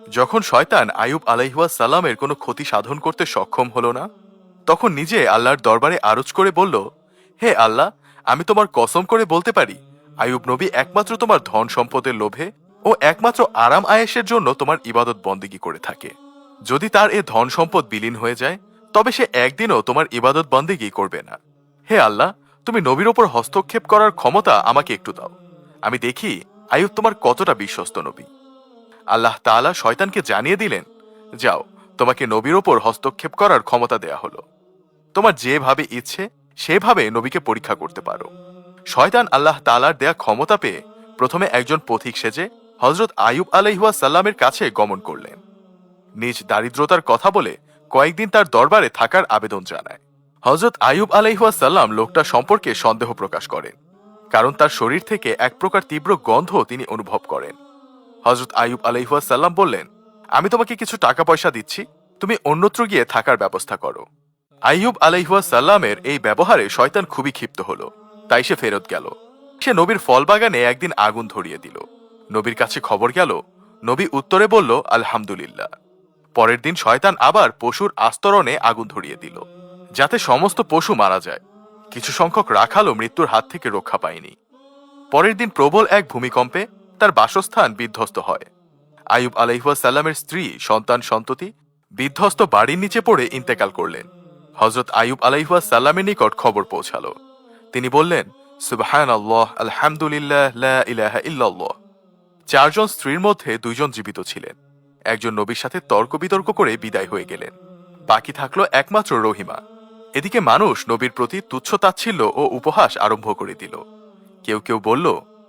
যখন শয়তান আইয়ুব আলাইহিসসালামের কোনো ক্ষতি সাধন করতে সক্ষম হলো না, তখন নিজে আল্লাহর দরবারে আরজ করে বলল, হে আল্লাহ, আমি তোমার কসম করে বলতে পারি, আইয়ুব নবী একমাত্র তোমার ধন সম্পদের লোভে ও একমাত্র আরাম আয়েশের জন্য তোমার ইবাদত বন্দেগী করে থাকে। যদি তার এ ধন সম্পদ বিলীন হয়ে যায়, তবে সে একদিনও তোমার ইবাদত বন্দেগী করবে না। হে আল্লাহ, তুমি নবীর ওপর হস্তক্ষেপ করার ক্ষমতা আমাকে একটু দাও, আমি দেখি আইয়ুব তোমার কতটা বিশ্বস্ত নবী। আল্লাহ তাআলা শয়তানকে জানিয়ে দিলেন, যাও, তোমাকে নবীর ওপর হস্তক্ষেপ করার ক্ষমতা দেয়া হলো। তোমার যেভাবে ইচ্ছে সেভাবে নবীকে পরীক্ষা করতে পারো। শয়তান আল্লাহ তাআলার দেয়া ক্ষমতা পেয়ে প্রথমে একজন পথিক সেজে হযরত আইয়ুব আলাইহিসসালামের কাছে গমন করলেন। নিজ দারিদ্রতার কথা বলে কয়েকদিন তার দরবারে থাকার আবেদন জানায়। হযরত আইয়ুব আলাইহিসসালাম লোকটা সম্পর্কে সন্দেহ প্রকাশ করেন, কারণ তার শরীর থেকে এক প্রকার তীব্র গন্ধ তিনি অনুভব করেন। হযরত আইয়ুব আলাইহিসসালাম বললেন, আমি তোমাকে কিছু টাকা পয়সা দিচ্ছি, তুমি অন্যত্র গিয়ে থাকার ব্যবস্থা করো। আইয়ুব আলাইহিসসালামের এই ব্যবহারে শয়তান খুবই ক্ষিপ্ত হলো, তাই সে ফেরত গেল। সে নবীর ফল বাগানে একদিন আগুন ধরিয়ে দিল। নবীর কাছে খবর গেল, নবী উত্তরে বলল, আলহামদুলিল্লাহ। পরের দিন শয়তান আবার পশুর আস্তরণে আগুন ধরিয়ে দিল, যাতে সমস্ত পশু মারা যায়। কিছু সংখ্যক রাখালও মৃত্যুর হাত থেকে রক্ষা পায়নি। পরের দিন প্রবল এক ভূমিকম্পে তার বাসস্থান বিধ্বস্ত হয়। আইয়ুব আলাইহিসসালামের স্ত্রী, সন্তান সন্ততি বিধ্বস্ত বাড়ির নিচে পড়ে ইন্তেকাল করলেন। হযরত আইয়ুব আলাইহিসসালামের নিকট খবর পৌঁছালো। তিনি বললেন, সুবহানাল্লাহ, আলহামদুলিল্লাহ, লা ইলাহা ইল্লাল্লাহ। চারজন স্ত্রীর মধ্যে দুইজন জীবিত ছিলেন। একজন নবীর সাথে তর্ক বিতর্ক করে বিদায় হয়ে গেলেন। বাকি থাকলো একমাত্র রহিমা। এদিকে মানুষ নবীর প্রতি তুচ্ছ তাচ্ছিল্য ও উপহাস আরম্ভ করে দিল। কেউ কেউ বলল,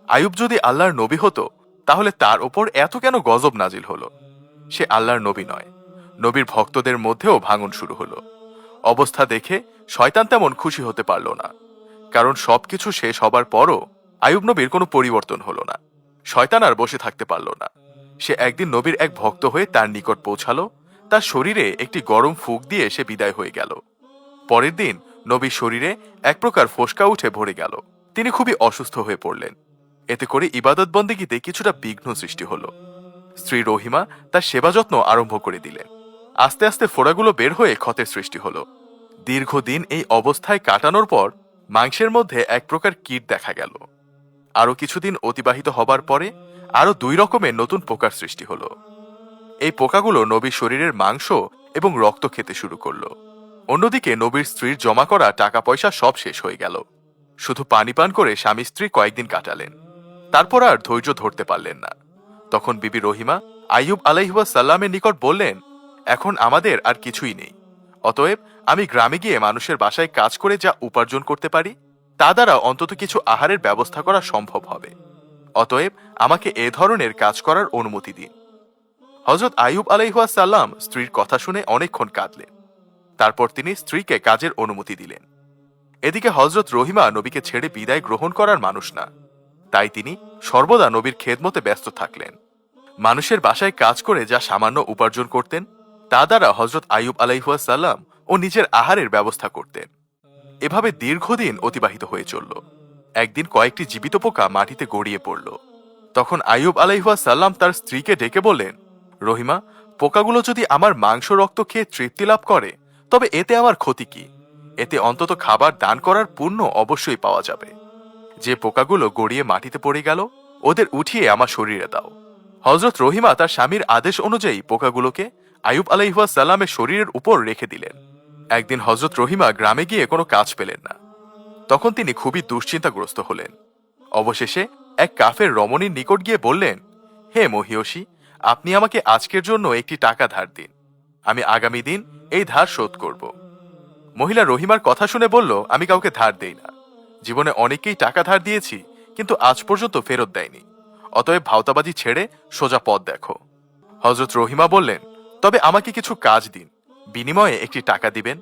আইয়ুব যদি আল্লাহর নবী হতো, তাহলে তার ওপর এত কেন গজব নাজিল হলো? সে আল্লাহর নবী নয়। নবীর ভক্তদের মধ্যেও ভাঙন শুরু হলো। অবস্থা দেখে শয়তান তেমন খুশি হতে পারল না, কারণ সবকিছু শেষ হবার পরও আইয়ুব নবীর কোনো পরিবর্তন হলো না। শয়তান আর বসে থাকতে পারল না। সে একদিন নবীর এক ভক্ত হয়ে তার নিকট পৌঁছালো। তার শরীরে একটি গরম ফুঁক দিয়ে সে বিদায় হয়ে গেল। পরের দিন নবীর শরীরে এক প্রকার ফোসকা উঠে ভরে গেল। তিনি খুবই অসুস্থ হয়ে পড়লেন। এতে করে ইবাদত বন্দেগীতে কিছুটা বিঘ্ন সৃষ্টি হলো। স্ত্রী রহিমা তার সেবা যত্ন আরম্ভ করে দিলেন। আস্তে আস্তে ফোড়াগুলো বের হয়ে ক্ষতের সৃষ্টি হলো। দীর্ঘদিন এই অবস্থায় কাটানোর পর মাংসের মধ্যে এক প্রকার কীট দেখা গেল। আরো কিছুদিন অতিবাহিত হবার পরে আরো 2 রকমের নতুন পোকার সৃষ্টি হলো। এই পোকাগুলো নবীর শরীরের মাংস এবং রক্ত খেতে শুরু করলো। অন্যদিকে নবীর স্ত্রীর জমা করা টাকা পয়সা সব শেষ হয়ে গেল। শুধু পানি পান করে স্বামী স্ত্রী কয়েকদিন কাটালেন। তারপর আর ধৈর্য ধরতে পারলেন না। তখন বিবি রহিমা আইয়ুব আলাইহিসসালামের নিকট বললেন, এখন আমাদের আর কিছুই নেই। অতএব আমি গ্রামে গিয়ে মানুষের বাসায় কাজ করে যা উপার্জন করতে পারি, তা দ্বারা অন্তত কিছু আহারের ব্যবস্থা করা সম্ভব হবে। অতএব আমাকে এ ধরনের কাজ করার অনুমতি দিন। হযরত আইয়ুব আলাইহিসসালাম স্ত্রীর কথা শুনে অনেকক্ষণ কাঁদলেন। তারপর তিনি স্ত্রীকে কাজের অনুমতি দিলেন। এদিকে হযরত রহিমা নবীকে ছেড়ে বিদায় গ্রহণ করার মানুষ না, তাই তিনি সর্বদা নবীর খেদমতে ব্যস্ত থাকলেন। মানুষের বাসায় কাজ করে যা সামান্য উপার্জন করতেন, তা দ্বারা হযরত আইয়ুব আলাইহিসসালাম ও নিজের আহারের ব্যবস্থা করতেন। এভাবে দীর্ঘদিন অতিবাহিত হয়ে চলল। একদিন কয়েকটি জীবিত পোকা মাটিতে গড়িয়ে পড়ল। তখন আইয়ুব আলাইহিসসালাম তার স্ত্রীকে ডেকে বললেন, রহিমা, পোকাগুলো যদি আমার মাংস রক্ত খেয়ে তৃপ্তি লাভ করে, তবে এতে আমার ক্ষতি কি? এতে অন্তত খাবার দান করার পুণ্য অবশ্যই পাওয়া যাবে। যে পোকাগুলো গড়িয়ে মাটিতে পড়ে গেল, ওদের উঠিয়ে আমার শরীরে দাও। হযরত রহিমা তার স্বামীর আদেশ অনুযায়ী পোকাগুলোকে আইয়ুব আলাইহিসসালামের শরীরের উপর রেখে দিলেন। একদিন হযরত রহিমা গ্রামে গিয়ে কোনো কাজ পেলেন না। তখন তিনি খুবই দুশ্চিন্তাগ্রস্ত হলেন। অবশেষে এক কাফের রমণীর নিকট গিয়ে বললেন, হে মহিয়সী, আপনি আমাকে আজকের জন্য একটি টাকা ধার দিন, আমি আগামী দিন এই ধার শোধ করব। মহিলা রহিমার কথা শুনে বলল, আমি কাউকে ধার দেই না। জীবনে অনেককেই টাকা ধার দিয়েছি, কিন্তু আজ পর্যন্ত ফেরত দেয়নি। অতএব ভাওতাবাজি ছেড়ে সোজা পথ দেখো। হযরত রহিমা বললেন, তবে আমাকে কিছু কাজ দিন, বিনিময়ে একটি টাকা দিবেন।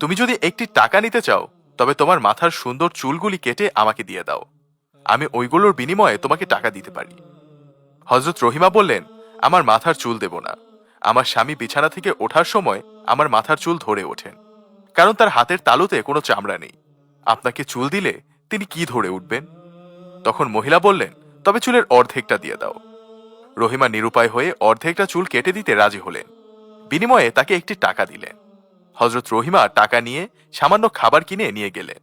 তুমি যদি একটি টাকা নিতে চাও, তবে তোমার মাথার সুন্দর চুলগুলি কেটে আমাকে দিয়ে দাও, আমি ওইগুলোর বিনিময়ে তোমাকে টাকা দিতে পারি। হযরত রহিমা বললেন, আমার মাথার চুল দেব না। আমার স্বামী বিছানা থেকে ওঠার সময় আমার মাথার চুল ধরে ওঠেন, কারণ তার হাতের তালুতে কোনো চামড়া নেই। আপনাকে চুল দিলে তিনি কি ধরে উঠবেন? তখন মহিলা বললেন, তবে চুলের অর্ধেকটা দিয়ে দাও। রহিমা নিরুপায় হয়ে অর্ধেকটা চুল কেটে দিতে রাজি হলেন। বিনিময়ে তাকে একটি টাকা দিলেন। হযরত রহিমা টাকা নিয়ে সামান্য খাবার কিনে নিয়ে গেলেন।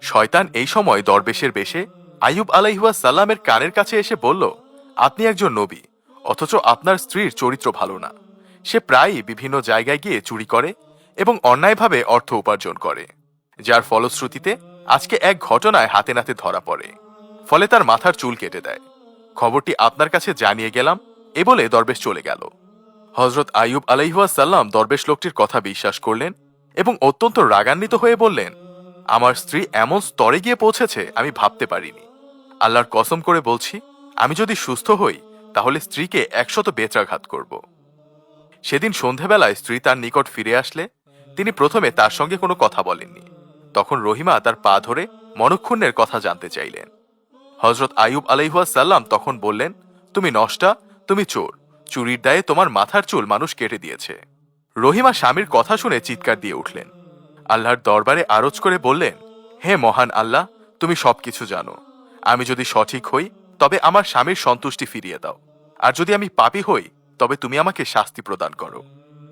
শয়তান এই সময় দরবেশের বেশে আইয়ুব আলাইহিস সালামের কানের কাছে এসে বলল, আপনি একজন নবী, অথচ আপনার স্ত্রীর চরিত্র ভালো না। সে প্রায়ই বিভিন্ন জায়গায় গিয়ে চুরি করে এবং অন্যায়ভাবে অর্থ উপার্জন করে, যার ফলশ্রুতিতে আজকে এক ঘটনায় হাতে নাতে ধরা পড়ে। ফলে তার মাথার চুল কেটে দেয়। খবরটি আপনার কাছে জানিয়ে গেলাম, এ বলে দরবেশ চলে গেল। হযরত আইয়ুব আলাইহিস সালাম দরবেশ লোকটির কথা বিশ্বাস করলেন এবং অত্যন্ত রাগান্বিত হয়ে বললেন, আমার স্ত্রী এমন স্তরে গিয়ে পৌঁছেছে আমি ভাবতে পারিনি। আল্লাহর কসম করে বলছি, আমি যদি সুস্থ হই তাহলে স্ত্রীকে 100 বেত্রাঘাত করব। সেদিন সন্ধেবেলায় স্ত্রী তার নিকট ফিরে আসলে তিনি প্রথমে তার সঙ্গে কোনো কথা বলেননি। তখন রহিমা তার পা ধরে মনক্ষুণ্ণের কথা জানতে চাইলেন। হযরত আইয়ুব আলাইহিস সালাম তখন বললেন, তুমি নষ্টা, তুমি চোর, চুরির দায়ে তোমার মাথার চুল মানুষ কেটে দিয়েছে। রহিমা স্বামীর কথা শুনে চিৎকার দিয়ে উঠলেন। আল্লাহর দরবারে আরজ করে বললেন, হে মহান আল্লাহ, তুমি সবকিছু জানো। আমি যদি সঠিক হই তবে আমার স্বামীর সন্তুষ্টি ফিরিয়ে দাও, আর যদি আমি পাপী হই তবে তুমি আমাকে শাস্তি প্রদান করো।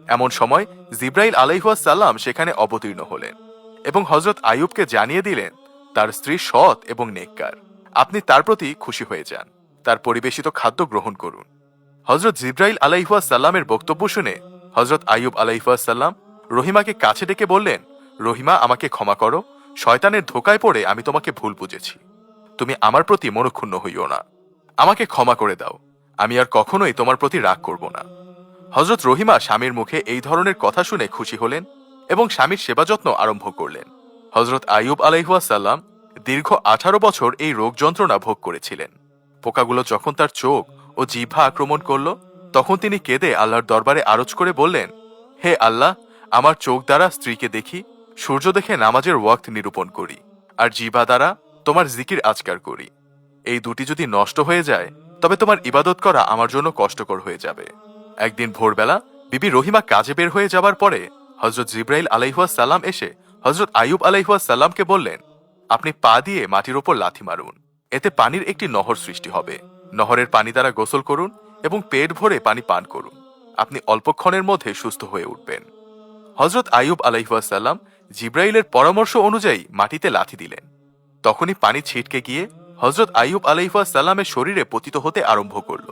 এমন সময় জিব্রাইল আলাইহিস সালাম সেখানে অবতীর্ণ হলেন এবং হযরত আইয়ুবকে জানিয়ে দিলেন, তার স্ত্রী সৎ এবং নেককার, আপনি তার প্রতি খুশি হয়ে যান, তার পরিবেশিত খাদ্য গ্রহণ করুন। হযরত জিব্রাইল আলাইহিস সালামের বক্তব্য শুনে হযরত আইয়ুব আলাইহিস সালাম রহিমাকে কাছে ডেকে বললেন, রহিমা, আমাকে ক্ষমা করো, শয়তানের ধোকায় পড়ে আমি তোমাকে ভুল বুঝেছি। তুমি আমার প্রতি মনক্ষুণ্ণ হইও না, আমাকে ক্ষমা করে দাও, আমি আর কখনোই তোমার প্রতি রাগ করব না। হযরত রহিমা স্বামীর মুখে এই ধরনের কথা শুনে খুশি হলেন এবং স্বামীর সেবা যত্ন আরম্ভ করলেন। হযরত আইয়ুব আলাইহিস সালাম দীর্ঘ 18 বছর এই রোগ যন্ত্রণা ভোগ করেছিলেন। পোকাগুলো যখন তার চোখ ও জিহ্বা আক্রমণ করল তখন তিনি কেঁদে আল্লাহর দরবারে আরজ করে বললেন, হে আল্লাহ, আমার চোখ দ্বারা স্ত্রীকে দেখি, সূর্য দেখে নামাজের ওয়াক্ত নিরূপণ করি, আর জিহ্বা দ্বারা তোমার জিকির আজকার করি। এই দুটি যদি নষ্ট হয়ে যায় তবে তোমার ইবাদত করা আমার জন্য কষ্টকর হয়ে যাবে। একদিন ভোরবেলা বিবি রহিমা কাজে বের হয়ে যাবার পরে হযরত জিব্রাইল আলাইহিস সালাম এসে হযরত আইয়ুব আলাইহিস সালামকে বললেন, আপনি পা দিয়ে মাটির ওপর লাথি মারুন, এতে পানির একটি নহর সৃষ্টি হবে। নহরের পানি দ্বারা গোসল করুন এবং পেট ভরে পানি পান করুন, আপনি অল্পক্ষণের মধ্যে সুস্থ হয়ে উঠবেন। হযরত আইয়ুব আলাইহিস সালাম জিব্রাইলের পরামর্শ অনুযায়ী মাটিতে লাথি দিলেন। তখনই পানি ছিটকে গিয়ে হযরত আইয়ুব আলাইহিস সালামের শরীরে পতিত হতে আরম্ভ করল।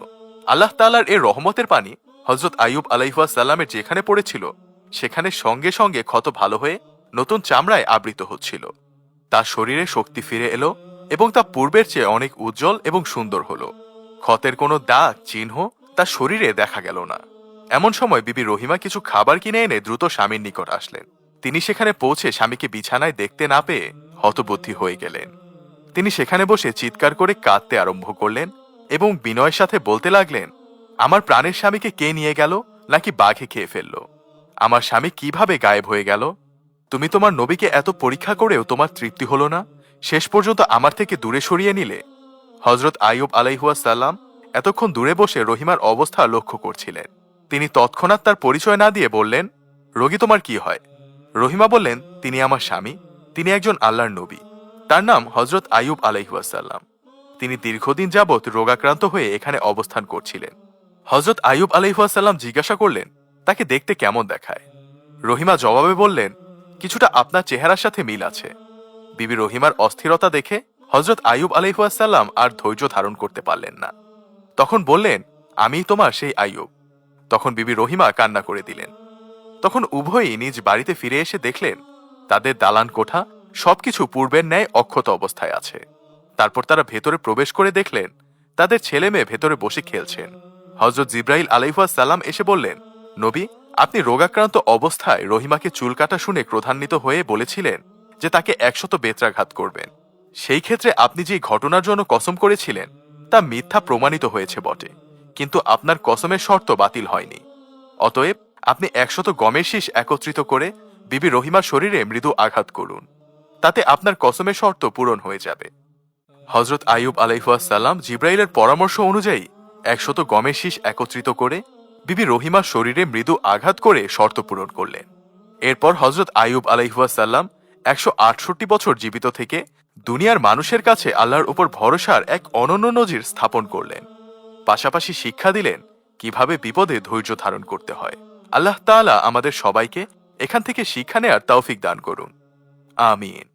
আল্লাহ তাআলার এই রহমতের পানি হযরত আইয়ুব আলাইহিস সালামের যেখানে পড়েছিল সেখানে সঙ্গে সঙ্গে ক্ষত ভালো হয়ে নতুন চামড়ায় আবৃত হচ্ছিল। তার শরীরে শক্তি ফিরে এলো এবং তা পূর্বের চেয়ে অনেক উজ্জ্বল এবং সুন্দর হলো। ক্ষতের কোনো দাগ চিহ্ন তার শরীরে দেখা গেল না। এমন সময় বিবি রহিমা কিছু খাবার কিনে এনে দ্রুত স্বামীর নিকট আসলেন। তিনি সেখানে পৌঁছে স্বামীকে বিছানায় দেখতে না পেয়ে হতবুদ্ধি হয়ে গেলেন। তিনি সেখানে বসে চিৎকার করে কাঁদতে আরম্ভ করলেন এবং বিনয়ের সাথে বলতে লাগলেন, আমার প্রাণের স্বামীকে কে নিয়ে গেল, নাকি বাঘে খেয়ে ফেলল? আমার স্বামী কিভাবে গায়েব হয়ে গেল? তুমি তোমার নবীকে এত পরীক্ষা করেও তোমার তৃপ্তি হলো না, শেষ পর্যন্ত আমার থেকে দূরে সরিয়ে নিলে। হযরত আইয়ুব আলাইহিস সালাম এতক্ষণ দূরে বসে রহিমার অবস্থা লক্ষ্য করছিলেন। তিনি তৎক্ষণাৎ তার পরিচয় না দিয়ে বললেন, রোগী তোমার কি হয়? রহিমা বললেন, তিনি আমার স্বামী, তিনি একজন আল্লাহর নবী, তার নাম হযরত আইয়ুব আলাইহিস সালাম। তিনি দীর্ঘদিন যাবৎ রোগাক্রান্ত হয়ে এখানে অবস্থান করছিলেন। হযরত আইয়ুব আলাইহিস সালাম জিজ্ঞাসা করলেন, তাকে দেখতে কেমন দেখায়? রহিমা জবাবে বললেন, কিছুটা আপনার চেহারার সাথে মিল আছে। বিবি রহিমার অস্থিরতা দেখে হযরত আইয়ুব আলাইহিস সালাম আর ধৈর্য ধারণ করতে পারলেন না। তখন বললেন, আমিই তোমার সেই আইয়ুব। তখন বিবি রহিমা কান্না করে দিলেন। তখন উভয়ই নিজ বাড়িতে ফিরে এসে দেখলেন তাদের দালান কোঠা সবকিছু পূর্বের ন্যায় অক্ষত অবস্থায় আছে। তারপর তারা ভেতরে প্রবেশ করে দেখলেন তাদের ছেলে মেয়ে ভেতরে বসে খেলছেন। হযরত জিব্রাইল আলাইহিস সালাম এসে বললেন, নবী, আপনি রোগাক্রান্ত অবস্থায় রহিমাকে চুল কাটা শুনে ক্রোধান্বিত হয়ে বলেছিলেন যে তাকে 100 বেত্রাঘাত করবেন। সেই ক্ষেত্রে আপনি যে ঘটনার জন্য কসম করেছিলেন তা মিথ্যা প্রমাণিত হয়েছে বটে, কিন্তু আপনার কসমের শর্ত বাতিল হয়নি। অতএব আপনি 100 গমের শীষ একত্রিত করে বিবি রহিমার শরীরে মৃদু আঘাত করুন, তাতে আপনার কসমের শর্ত পূরণ হয়ে যাবে। হযরত আইয়ুব আলাইহিস সালাম জিব্রাইলের পরামর্শ অনুযায়ী 100 গমের শীষ একত্রিত করে বিবি রহিমার শরীরে মৃদু আঘাত করে শর্ত পূরণ করলেন। এরপর হযরত আইয়ুব আলাইহিস সালাম 168 বছর জীবিত থেকে দুনিয়ার মানুষের কাছে আল্লাহর উপর ভরসার এক অনন্য নজির স্থাপন করলেন। পাশাপাশি শিক্ষা দিলেন কিভাবে বিপদে ধৈর্য ধারণ করতে হয়। আল্লাহ তাআলা আমাদের সবাইকে এখান থেকে শিক্ষা নেয়ার তৌফিক দান করুন। আমিন।